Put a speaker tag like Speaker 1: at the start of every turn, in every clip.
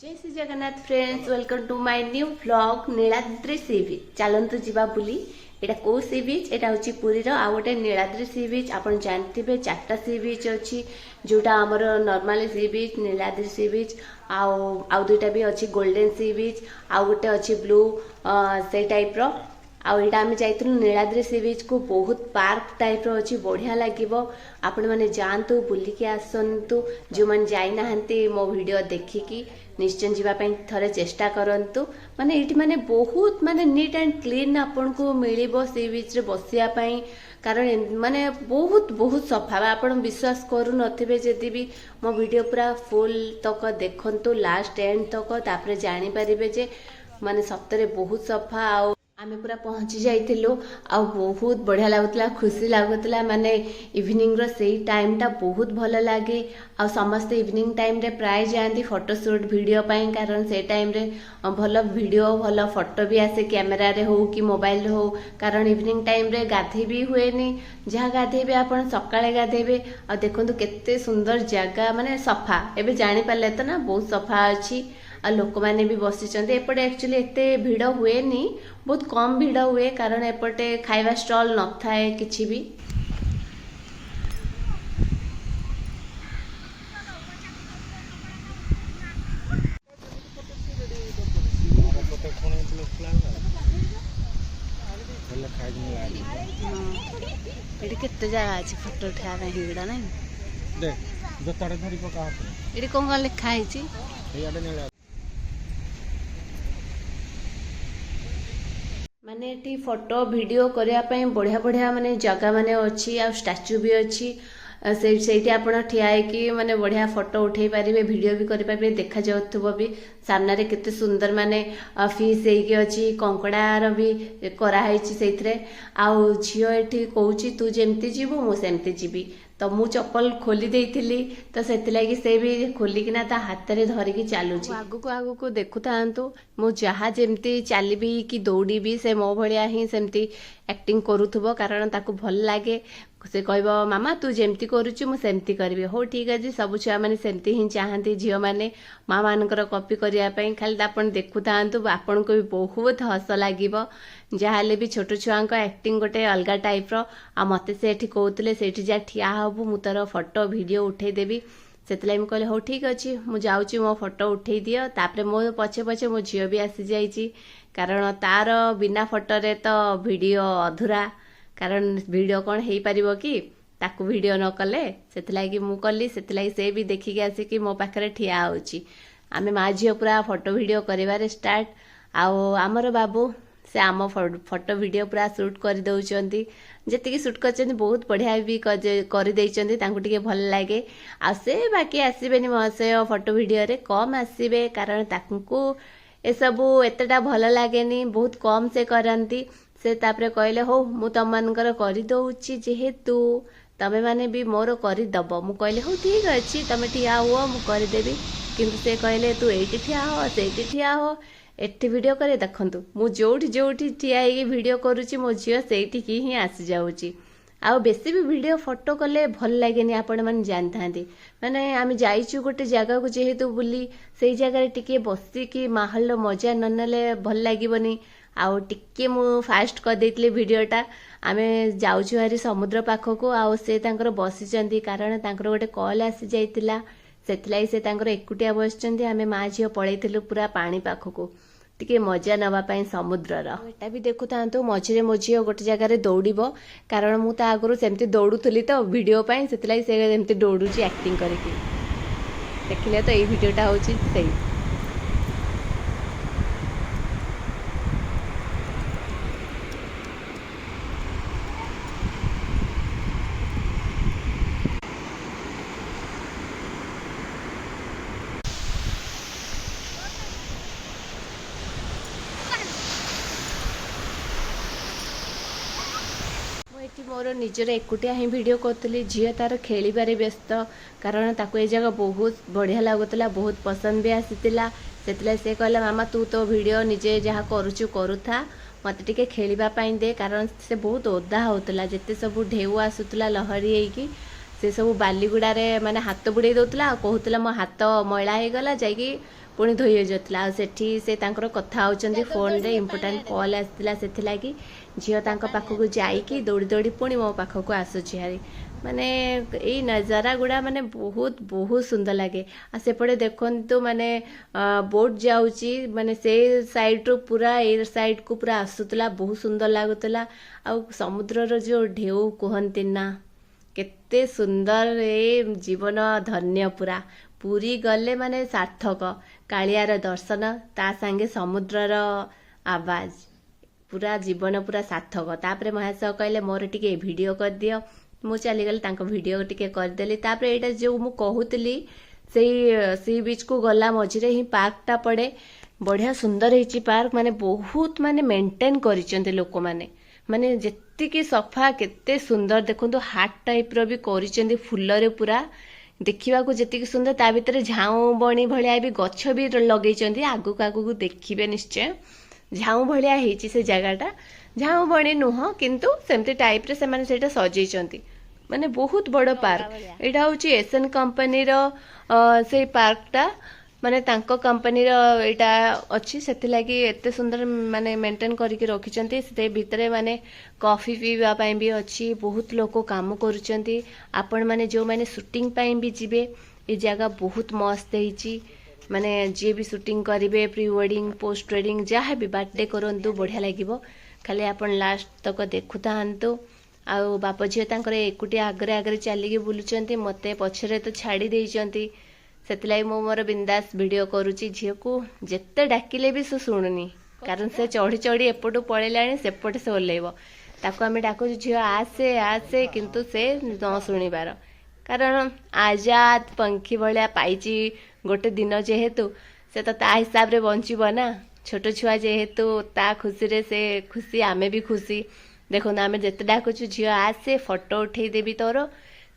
Speaker 1: जय Shri Jagannath friends, welcome to my new vlog Niladri sea beach. चलतु जीवा बुली। एटा को सी बीच? एटा होची पुरीर आ गोटे नीलाद्री सी बीच। आपण जानथिबे चारटा सी बीच अछि, जोटा हमर नॉर्मल सी बीच, नीलाद्री सी बीच आ दुईटा भी अछि गोल्डन सी बीच, आ गोटे अछि ब्लू से टाइप रो। आईटा आम जाइलु नीलाद्री सी बीच को। बहुत पार्क टाइप रो अच्छी, बढ़िया लगे। आपण मैंने जातु बुलिकी आसतु। जो मैंने जाइना मो वीडियो देखिकी निश्चय जीवाई थरे चेष्टा करंतु। माने ये माने बहुत माने नीट एंड क्लीन आपन को मिलिबो सी बीच रे बसिया पई। कारण माने बहुत बहुत सफा। आपण विश्वास करू नथिबे जदि भी मो वीडियो पूरा फुल तक देखंतु लास्ट एंड तक, तापरे जानि परिबे जे माने सप्तरे बहुत सफा। आमे पूरा पहुंची जाइथिलु आ बहुत बढ़िया लागुतला, खुशी लागुतला। माने इवनिंग रो सेई टाइम टा बहुत भल लागे। आ समस्त इवनिंग टाइम रे प्राय जांदी फोटो शूट वीडियो पाई, कारण से टाइम रे भल वीडियो भल फोटो भी आसे, कैमेरा रे हो कि मोबाइल रे हो। कारण इवनिंग टाइम रे गाधे भी हुएनी। जहाँ गाधेबे आपण सकाळे गाधेबे। आ देखंतु केते सुंदर जगह, माने सफा। एबे जानि पाले त ना बहुत सफा अछि। आ लोक माने भी बसिचंदे। एपटे एक्चुअली एते भिड़ हुएनी, बहुत कम भिड़ हुए, कारण एपटे खाइबा स्टॉल न थाए किछि भी। एटी केते जगह अछि फोटो उठाबा ପାଇଁ हिगड़ा नै
Speaker 2: दे जतारे धरी पका हाथ
Speaker 1: एटी कोन कोन लिखा हैछि?
Speaker 2: एयाडे नेला
Speaker 1: माने एटी फोटो वीडियो करिया ପାଇଁ बढ़िया बढ़िया माने जगह माने अछि, आ स्टैच्यू भी अछि। सेठी आपण ठिया कि माने बढ़िया फोटो उठेई पारिबे, वीडियो भी करि पारिबे। देखा जाउथबो भी सामने रे केते सुंदर माने फिश हेकी अछि, कंकड़ार भी करा हैछि सेथरे। आउ झियो एठी कहूची तू जेमती जीवो मु सेमती जीवी। तो मु चप्पल खोली देइथिली, तो सेति लागि से भी खोली किना ता हाथ रे धरिकी चालुची। आगु को देखु थांतु मु जहा जेमती चालिबी कि दौड़ीबी, से मो भलिया ही सेमती एक्टिंग करूथबो। कारण ताकू भल लागे। से कहबो मामा तू जेमती करूछु मु सेमती करबी। हो ठीक अछि। सब छुआ माने सेमती ही चाहंती, झियो माने मां मानकर कॉपी करिया पई। खाली आपण देखु थांतु, आपण को भी बहुत हस लागिबो। जहाले भी छोट छुआंको एक्टिंग गोटे अलगा टाइप रो। आ मते से एठी कहउतले सेठी जा ठिया हबु, मु तोर फोटो वीडियो उठेई देबी। सेतलाई मु कहले हो ठीक अछि, मु जाउची मो फोटो उठेई दियो। तापरे मो पछे पछे मो झियो भी आसी जाईची। कारण तार बिना फोटो रे तो वीडियो अधूरा। कारण वीडियो कौन हेई परिबो कि ताकू वीडियो न कले। सेतलागी मु कली, सेतलाई से भी देखिके आसी कि मो पाखरे ठिया होची। आमे मा झियो पूरा फोटो वीडियो करिवारे स्टार्ट। आउ आमर बाबू से आम फोटो वीडियो पूरा शूट कर दउचंती। जेतिकी शूट करचंती बहुत बढ़िया भी कर देइचंती, तांकु टिके भल लागे। आ से बाकी आसीबेनी महसय फोटो वीडियो रे कम आसीबे, कारण तांकु ए सबु एतेटा भल लागेनी, बहुत कम से करंती। से तापरे कहले हो मु तम मानकर करि दउची, जेहेतु तमे माने भी मोर करि दबो। मु कहले हो ठीक अछि, तमे ठिया हुओ मु करि देबी। किंतु से कहले तू एठी ठिया हो, सेठी ठिया हो, एठी वीडियो करे। देखंतु मु जोठी जोठी ठिया हेगी वीडियो करूची, मो झियो सेठी की ही आसी जाउची। आ बेसी भी वीडियो फोटो कले भल लागेनी, आपण माने जानथांती। माने आमे जाइचु गोटे जगह को, जेहेतु बुली सेई जगह रे टिके बसी कि माहौल रो मजा न नेले भल लागिबनी। आउ टिके मु फास्ट कर देइतले वीडियोटा। आमे जाउछु हारी समुद्र पाखको। आउ से तांकर बसिचंती, कारण तांकर गोटे कॉल आसी जाइतिला। सेतलाई से तांकर एकुटिया बसचंती। आमे मा झियो पळैथिलु पूरा पानी पाखको, टिके मजा नवा पाई समुद्रर। एटा भी देखु थांतु मझिरे मो झियो गोटे जगह रे दौड़िबो। कारण मु ता आगरु सेमती दौड़ुथली तो वीडियो पाई, सेतलाई से एमती दौड़ुची एक्टिंग करके। देखिले तो एई वीडियोटा होची सेई। एठी मोर निजर एकुटिया ही वीडियो करतली। झियो तार खेलिबारे व्यस्त, कारण ताको ए जगह बहुत बढ़िया लागुतला, बहुत पसंद भी आसीतिला। सेतले से कहला मामा तू तो वीडियो निजे जहा करूछु करूथा, मते टिके खेलिबा पाई दे। कारण से बहुत ओदा होतला, जेते सब ढेउ आसुतला लहरी हेकी, से सब बालीगुड़ा रे माने हाथ बुड़े दउतला। कहूतला मो हाथ मैला हे गला, जाईकी पुणी धोई जाता आठी से कथा होचंदी फोन रे इम्पोर्टाट कॉल आसाला से झील पाखक जाइकी दौड़ी दौड़ी पुणी मो पाखक आसूची हारी माने यही नजारा गुड़ा माने बहुत बहुत सुंदर लगे आ सेपटे देखंतु माने बोट जाउची माने से साइड रो पूरा ए साइड को पूरा आसुतला बहुत सुंदर लागुतला आ समुद्र रो जो ढेउ कहंती ना केते सुंदर ए जीवन धन्य पूरा पुरी गले माने सार्थक कालियार दर्शन ता संगे समुद्रर आवाज पूरा जीवन पूरा सार्थक तापरे महाशय कहले मोर टिके वीडियो कर दियो मु चली गली तांको वीडियो टिके करदेली तापरे एटा जो मु कहूतली सी बीच को गला मझिरे ही पार्क टा पड़े बढ़िया सुंदर हेची पार्क माने बहुत माने मेंटेन करिसेंते लोक माने जेतिकी सफा केते सुंदर देखंतु हार्ट टाइप रो भी करिसेंते फुल रे पूरा देखा जी सुंदर ता भीतर झाऊ बणी भाया भी गछ भी लगे आगू आगू देखिए निश्चय झाऊ भाया होती से जगहटा झाऊ बणी नुह किंतु सेमती टाइप रे से सेटा सजेइचंती माने बहुत बड़ पार्क एटा हूँ एसएन कंपनी से पार्कटा माने तांको कंपनी एटा अच्छी से लगी एते सुंदर माने मेंटेन करके रखिचंती से भितरे माने कॉफी पीवा पाई भी अच्छी बहुत लोग काम करुचंती आपण माने जो माने शूटिंग पाई भी जिबे ए जगह बहुत मस्त हेची माने जे भी शूटिंग करिवे प्री वेडिंग पोस्ट वेडिंग जहाँ भी बर्थडे करंतु बढ़िया लागिवो खाली आपण लास्ट तक देखुतांतु आ बाप झील तांकर एकुटी आगरे आगरे चलिकी बुलुचंती मते पछरे तो छाड़ी देइचंती से मोर बिंदास वीडियो करुच्ची झील को जिते डाकिले भी से शुणुनी कारण से चढ़ी चढ़ी एपटू पलैला सेपटे से ओह्लैब ताको आम डाकू झील आसे आसे किंतु से न शुणिबार कारण आजाद पंखी भाया पाइची गोटे दिन जेहेतु से तो ता हिसाब रे बंचब ना छोट छुआ जेहेतु ता खुशी रे से खुशी आमे भी खुशी देखो आम जिते डाकुचु झील आसे फोटो उठे देवी तोर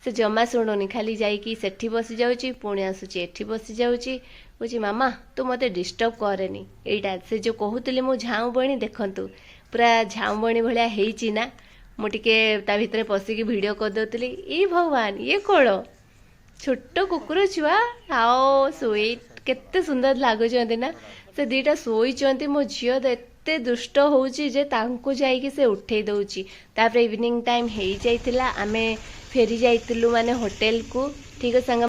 Speaker 1: से जमा शुणुनी खाली जाइकी सेठी बसी जाउची पुणी आसुची एठी बसी जाउची बुझी मामा तू मते डिस्टर्ब करेनी एटा से जो कहूतली मु झाऊ बणी देखंतु पूरा झाऊ बणी भलिया हेइची ना मु टिके ता भितरे पसिकी वीडियो कर दउतली ई भगवान ये कोळ छोट कुकुर छुआ आओ स्वीट केते सुंदर लागुचंती ना से दीटा सोईचंती मो झियो एते दुष्ट होउची जे तांको जाइकी से उठे दउची तापर इवनिंग टाइम हेइ जाइतिला आमे फेरी जाइतिलु माने होटल को ठीक संग